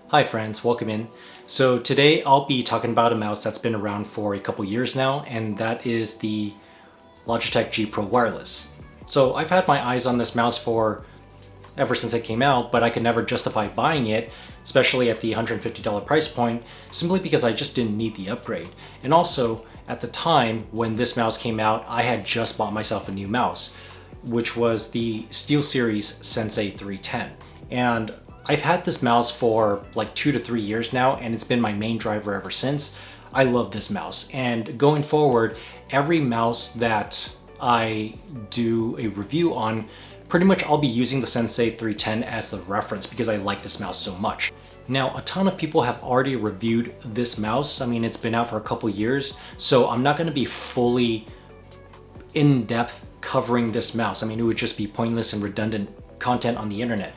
Hi friends, welcome in. So today I'll be talking about a mouse that's been around for a couple years now, and that is the Logitech G Pro Wireless. So I've had my eyes on this mouse for ever since it came out, but I could never justify buying it, especially at the $150 price point, simply because I just didn't need the upgrade. And also, at the time when this mouse came out, I had just bought myself a new mouse, which was the SteelSeries Sensei 310. And I've had this mouse for like 2 to 3 years now, and it's been my main driver ever since. I love this mouse, and going forward, every mouse that I do a review on, pretty much I'll be using the Sensei 310 as the reference because I like this mouse so much. Now, a ton of people have already reviewed this mouse. I mean, it's been out for a couple years, so I'm not gonna be fully in-depth covering this mouse. I mean, it would just be pointless and redundant content on the internet.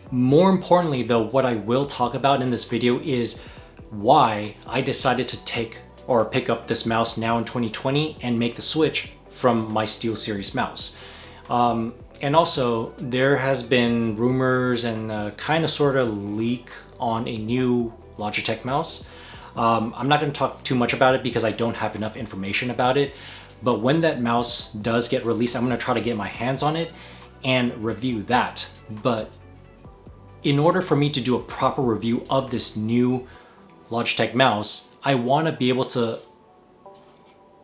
More importantly though, what I will talk about in this video is why I decided to pick up this mouse now in 2020 and make the switch from my SteelSeries mouse. And also, there has been rumors and kind of sort of leak on a new Logitech mouse. I'm not going to talk too much about it because I don't have enough information about it, but when that mouse does get released, I'm going to try to get my hands on it and review that. But in order for me to do a proper review of this new Logitech mouse, I want to be able to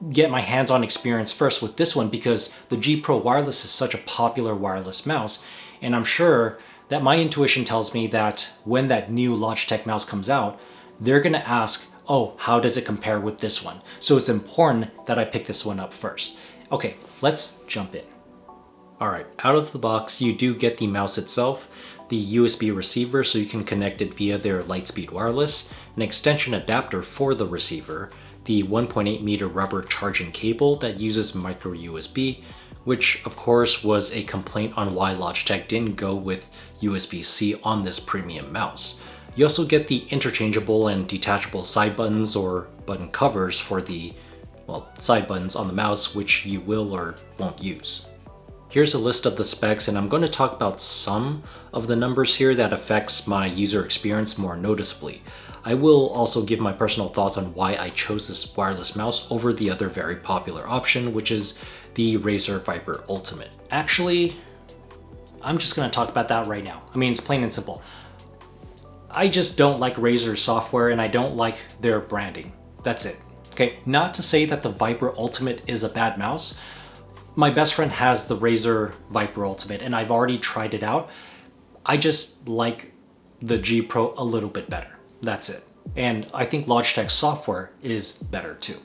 get my hands-on experience first with this one because the G Pro Wireless is such a popular wireless mouse, and I'm sure that my intuition tells me that when that new Logitech mouse comes out, they're going to ask, oh, how does it compare with this one? So it's important that I pick this one up first. Okay, let's jump in. Alright, out of the box, you do get the mouse itself, the USB receiver so you can connect it via their Lightspeed wireless, an extension adapter for the receiver, the 1.8 meter rubber charging cable that uses micro USB, which of course was a complaint on why Logitech didn't go with USB-C on this premium mouse. You also get the interchangeable and detachable side buttons or button covers for the, side buttons on the mouse, which you will or won't use. Here's a list of the specs, and I'm going to talk about some of the numbers here that affects my user experience more noticeably. I will also give my personal thoughts on why I chose this wireless mouse over the other very popular option, which is the Razer Viper Ultimate. Actually, I'm just going to talk about that right now. I mean, it's plain and simple. I just don't like Razer's software and I don't like their branding. That's it. Okay, not to say that the Viper Ultimate is a bad mouse. My best friend has the Razer Viper Ultimate and I've already tried it out. I just like the G Pro a little bit better. That's it. And I think Logitech's software is better too.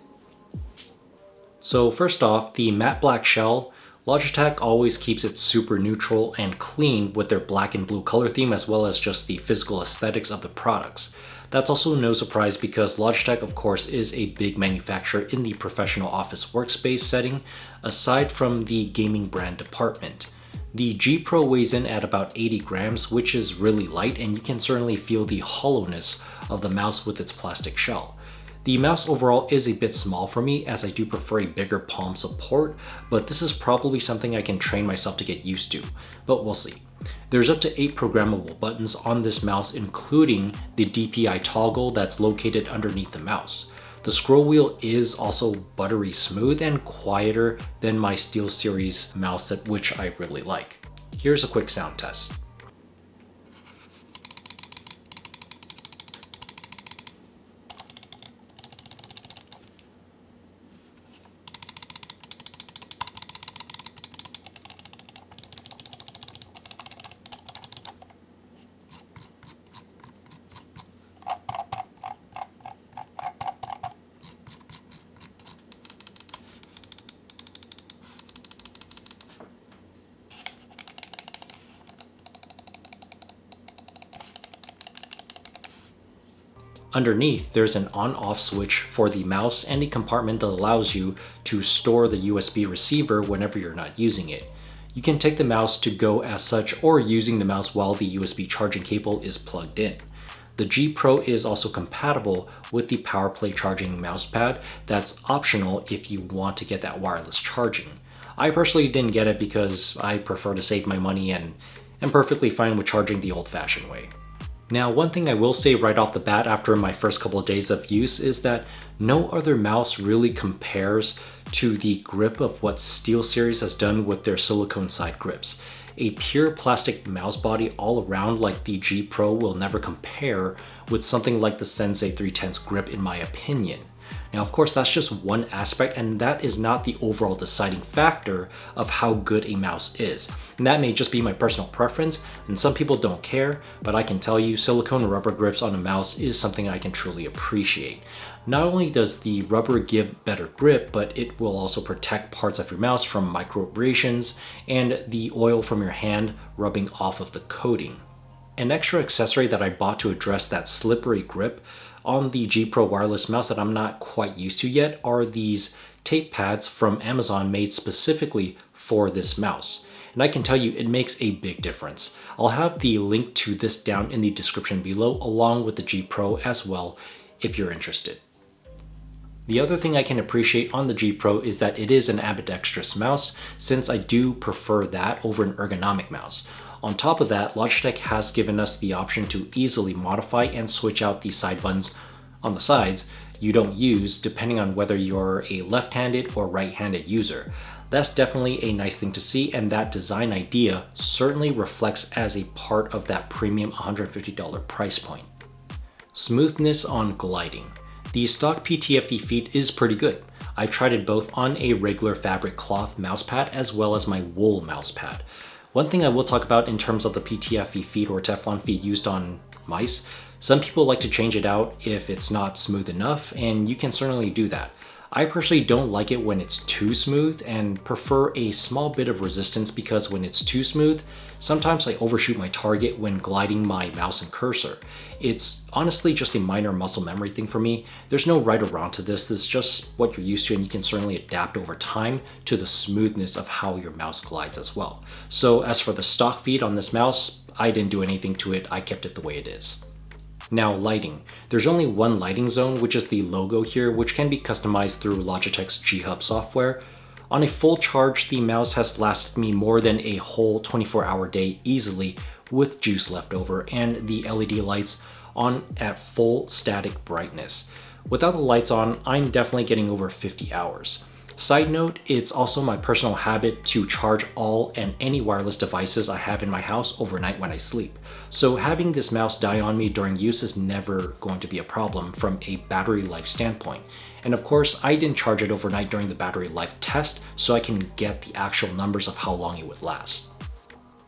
So first off, the matte black shell, Logitech always keeps it super neutral and clean with their black and blue color theme, as well as just the physical aesthetics of the products. That's also no surprise because Logitech, of course, is a big manufacturer in the professional office workspace setting, aside from the gaming brand department. The G Pro weighs in at about 80 grams, which is really light, and you can certainly feel the hollowness of the mouse with its plastic shell. The mouse overall is a bit small for me, as I do prefer a bigger palm support, but this is probably something I can train myself to get used to, but we'll see. There's up to 8 programmable buttons on this mouse, including the DPI toggle that's located underneath the mouse. The scroll wheel is also buttery smooth and quieter than my SteelSeries mouse set, which I really like. Here's a quick sound test. Underneath, there's an on-off switch for the mouse and a compartment that allows you to store the USB receiver whenever you're not using it. You can take the mouse to go as such or using the mouse while the USB charging cable is plugged in. The G Pro is also compatible with the PowerPlay charging mousepad that's optional if you want to get that wireless charging. I personally didn't get it because I prefer to save my money and am perfectly fine with charging the old-fashioned way. Now, one thing I will say right off the bat after my first couple of days of use is that no other mouse really compares to the grip of what SteelSeries has done with their silicone side grips. A pure plastic mouse body all around like the G Pro will never compare with something like the Sensei 310's grip in my opinion. Now, of course, that's just one aspect, and that is not the overall deciding factor of how good a mouse is. And that may just be my personal preference, and some people don't care, but I can tell you silicone rubber grips on a mouse is something I can truly appreciate. Not only does the rubber give better grip, but it will also protect parts of your mouse from microabrasions and the oil from your hand rubbing off of the coating. An extra accessory that I bought to address that slippery grip on the G Pro Wireless mouse that I'm not quite used to yet are these tape pads from Amazon made specifically for this mouse. And I can tell you it makes a big difference. I'll have the link to this down in the description below along with the G Pro as well if you're interested. The other thing I can appreciate on the G Pro is that it is an ambidextrous mouse, since I do prefer that over an ergonomic mouse. On top of that, Logitech has given us the option to easily modify and switch out the side buttons on the sides you don't use depending on whether you're a left-handed or right-handed user. That's definitely a nice thing to see, and that design idea certainly reflects as a part of that premium $150 price point. Smoothness on gliding. The stock PTFE feet is pretty good. I've tried it both on a regular fabric cloth mousepad as well as my wool mousepad. One thing I will talk about in terms of the PTFE feet or Teflon feet used on mice, some people like to change it out if it's not smooth enough, and you can certainly do that. I personally don't like it when it's too smooth and prefer a small bit of resistance, because when it's too smooth, sometimes I overshoot my target when gliding my mouse and cursor. It's honestly just a minor muscle memory thing for me. There's no right or wrong to this. This is just what you're used to, and you can certainly adapt over time to the smoothness of how your mouse glides as well. So as for the stock feed on this mouse, I didn't do anything to it. I kept it the way it is. Now, lighting. There's only one lighting zone, which is the logo here, which can be customized through Logitech's G Hub software. On a full charge, the mouse has lasted me more than a whole 24-hour day easily with juice left over, and the LED lights on at full static brightness. Without the lights on, I'm definitely getting over 50 hours. Side note, it's also my personal habit to charge all and any wireless devices I have in my house overnight when I sleep. So having this mouse die on me during use is never going to be a problem from a battery life standpoint. And of course, I didn't charge it overnight during the battery life test, so I can get the actual numbers of how long it would last.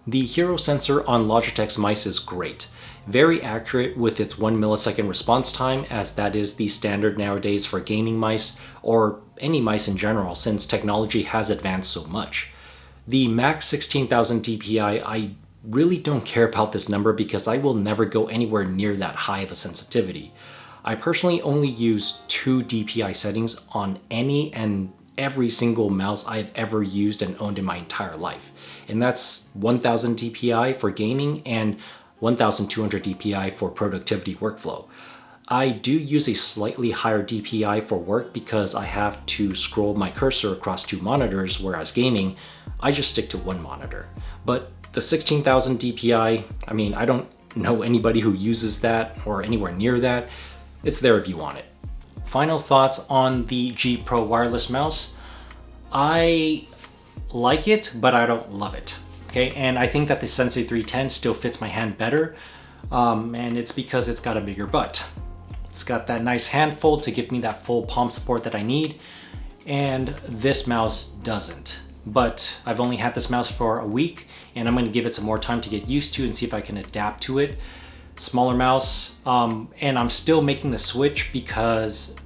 The Hero sensor on Logitech's mice is great. Very accurate with its 1 millisecond response time, as that is the standard nowadays for gaming mice or any mice in general, since technology has advanced so much. The max 16,000 DPI, I really don't care about this number because I will never go anywhere near that high of a sensitivity. I personally only use 2 DPI settings on any and every single mouse I've ever used and owned in my entire life. And that's 1000 DPI for gaming and 1200 DPI for productivity workflow. I do use a slightly higher DPI for work because I have to scroll my cursor across 2 monitors, whereas gaming, I just stick to 1 monitor. But the 16,000 DPI, I mean, I don't know anybody who uses that or anywhere near that. It's there if you want it. Final thoughts on the G Pro Wireless mouse. I like it, but I don't love it. Okay, and I think that the Sensei 310 still fits my hand better, and it's because it's got a bigger butt. It's got that nice handfold to give me that full palm support that I need, and this mouse doesn't. But I've only had this mouse for a week, and I'm going to give it some more time to get used to and see if I can adapt to it. Smaller mouse, and I'm still making the switch because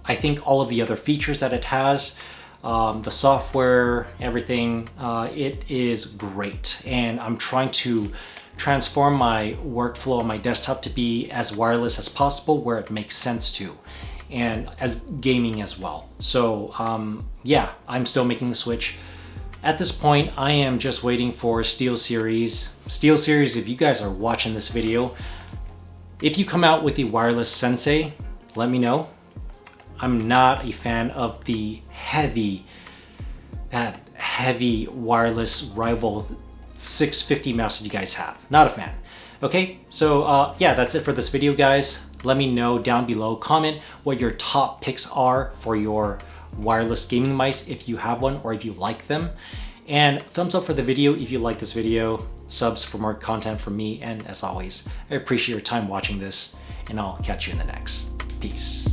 I think all of the other features that it has, the software, everything, it is great. And I'm trying to transform my workflow on my desktop to be as wireless as possible where it makes sense to, and as gaming as well. So yeah, I'm still making the switch. At this point, I am just waiting for SteelSeries. SteelSeries, if you guys are watching this video, if you come out with the wireless Sensei, let me know. I'm not a fan of the heavy wireless rival 650 mouse that you guys have. Not a fan. Okay, so yeah, that's it for this video, guys. Let me know down below, comment what your top picks are for your wireless gaming mice if you have one or if you like them. And thumbs up for the video if you like this video, subs for more content from me, and as always, I appreciate your time watching this, and I'll catch you in the next. Peace.